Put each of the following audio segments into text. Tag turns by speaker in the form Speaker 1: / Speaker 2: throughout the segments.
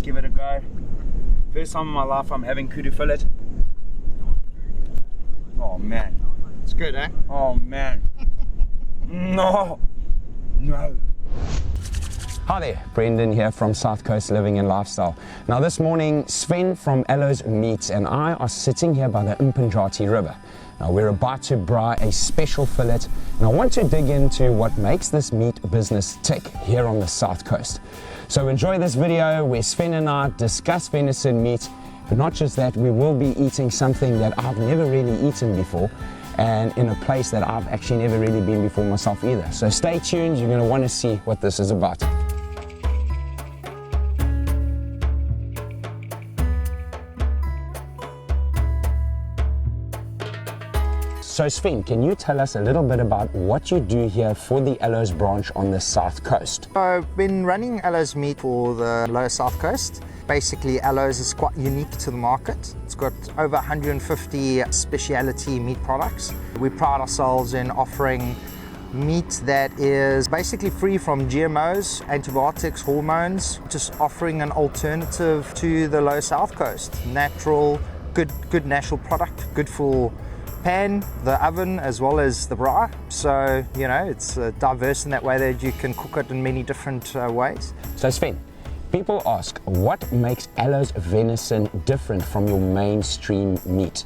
Speaker 1: let's give it a go. First time in my life I'm having kudu fillet. Oh man.
Speaker 2: It's good, eh?
Speaker 1: Oh man. No.
Speaker 3: Hi there, Brendan here from South Coast Living and Lifestyle. Now this morning, Sven from Aloes Meats and I are sitting here by the Mpinjati River. Now we're about to braai a special fillet, and I want to dig into what makes this meat business tick here on the South Coast. So enjoy this video where Sven and I discuss venison meat, but not just that, we will be eating something that I've never really eaten before, and in a place that I've actually never really been before myself either. So stay tuned, you're going to want to see what this is about. So Sven, can you tell us a little bit about what you do here for the Aloes branch on the South Coast?
Speaker 2: I've been running Aloes Meat for the lower South Coast. Basically, Aloes is quite unique to the market. It's got over 150 specialty meat products. We pride ourselves in offering meat that is basically free from GMOs, antibiotics, hormones, just offering an alternative to the lower South Coast. Natural, good natural product, good for pan, the oven, as well as the braai. So, you know, it's diverse in that way that you can cook it in many different ways.
Speaker 3: So Sven, people ask, what makes Aloes venison different from your mainstream meat?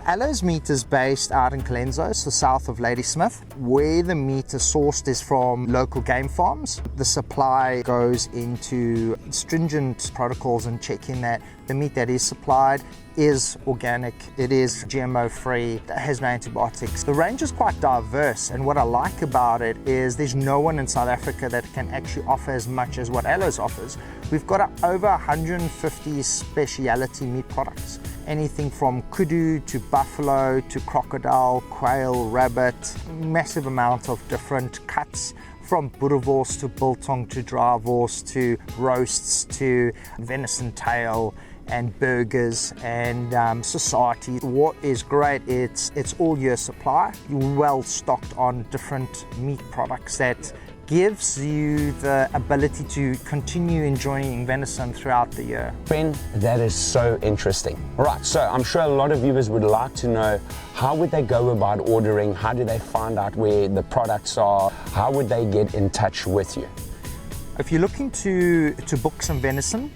Speaker 2: Aloes Meat is based out in Colenso, so south of Ladysmith. Where the meat is sourced is from local game farms. The supply goes into stringent protocols and checking that the meat that is supplied is organic, it is GMO free, it has no antibiotics. The range is quite diverse, and what I like about it is there's no one in South Africa that can actually offer as much as what Aloes offers. We've got over 150 speciality meat products. Anything from kudu to buffalo to crocodile, quail, rabbit, massive amount of different cuts, from boerewors to biltong to draaiwors to roasts to venison tail and burgers and society. What is great, it's all year supply. You're well stocked on different meat products that gives you the ability to continue enjoying venison throughout the year.
Speaker 3: Ben, that is so interesting. Right, so I'm sure a lot of viewers would like to know, how would they go about ordering? How do they find out where the products are? How would they get in touch with you?
Speaker 2: If you're looking to book some venison,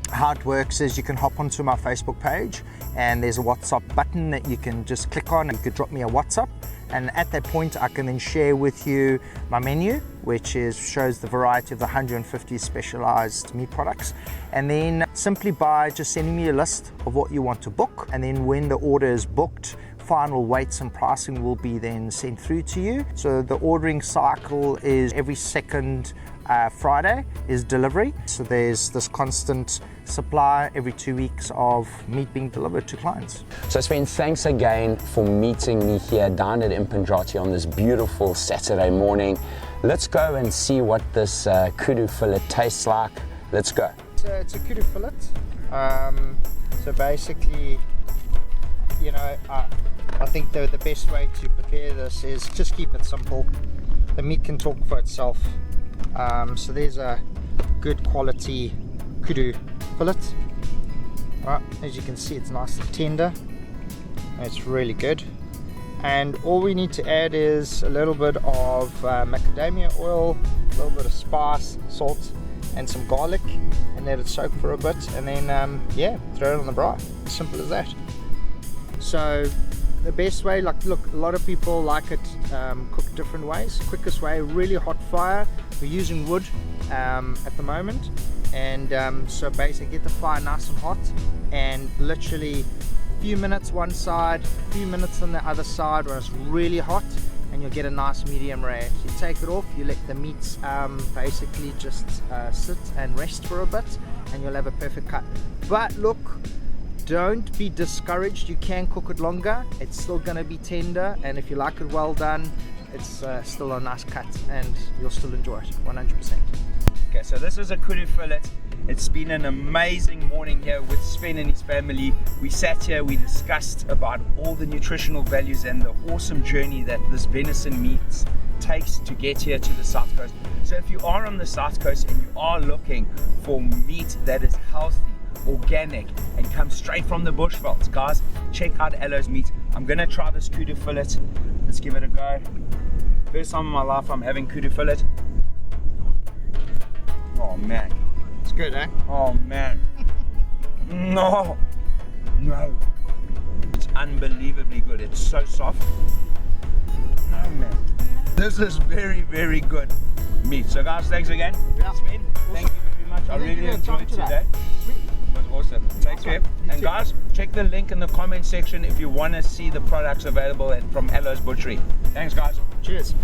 Speaker 2: how it works is you can hop onto my Facebook page and there's a WhatsApp button that you can just click on and you could drop me a WhatsApp. And at that point, I can then share with you my menu, which shows the variety of the 150 specialized meat products. And then simply by just sending me a list of what you want to book, and then when the order is booked, final weights and pricing will be then sent through to you. So the ordering cycle is every second Friday is delivery. So there's this constant supply every 2 weeks of meat being delivered to clients.
Speaker 3: So Sven, thanks again for meeting me here down at Mpinjati on this beautiful Saturday morning. Let's go and see what this kudu fillet tastes like. Let's go.
Speaker 2: It's a kudu fillet. So basically, you know, I think the best way to prepare this is just keep it simple. The meat can talk for itself. So there's a good quality kudu fillet. Right, as you can see, it's nice and tender. It's really good. And all we need to add is a little bit of macadamia oil, a little bit of spice, salt, and some garlic, and let it soak for a bit, and then yeah, throw it on the braai. Simple as that. So the best way, like, look, a lot of people like it cooked different ways. Quickest way, really hot fire. We're using wood at the moment, and so basically get the fire nice and hot, and literally a few minutes one side, a few minutes on the other side when it's really hot, and you'll get a nice medium rare. So you take it off, you let the meats basically just sit and rest for a bit, and you'll have a perfect cut. But look, don't be discouraged, you can cook it longer, it's still going to be tender, and if you like it well done, it's still a nice cut and you'll still enjoy it 100%.
Speaker 1: Okay, so this is a kudu fillet. It's been an amazing morning here with Sven and his family. We sat here, we discussed about all the nutritional values and the awesome journey that this venison meat takes to get here to the South Coast. So if you are on the South Coast and you are looking for meat that is healthy, organic, and comes straight from the bushveld, guys, check out Aloes Meats. I'm gonna try this kudu fillet. Let's give it a go. First time in my life I'm having kudu fillet. Oh man,
Speaker 2: It's good, eh?
Speaker 1: oh man. No, it's unbelievably good. It's so soft. Oh man, this is very, very good meat. So guys, thanks again.
Speaker 2: Yeah.
Speaker 1: Sven, thank you very much. I really enjoyed today. It was awesome. Take care. And guys, check the link in the comment section if you want to see the products available from Aloes Butchery. Thanks guys.
Speaker 2: Cheers.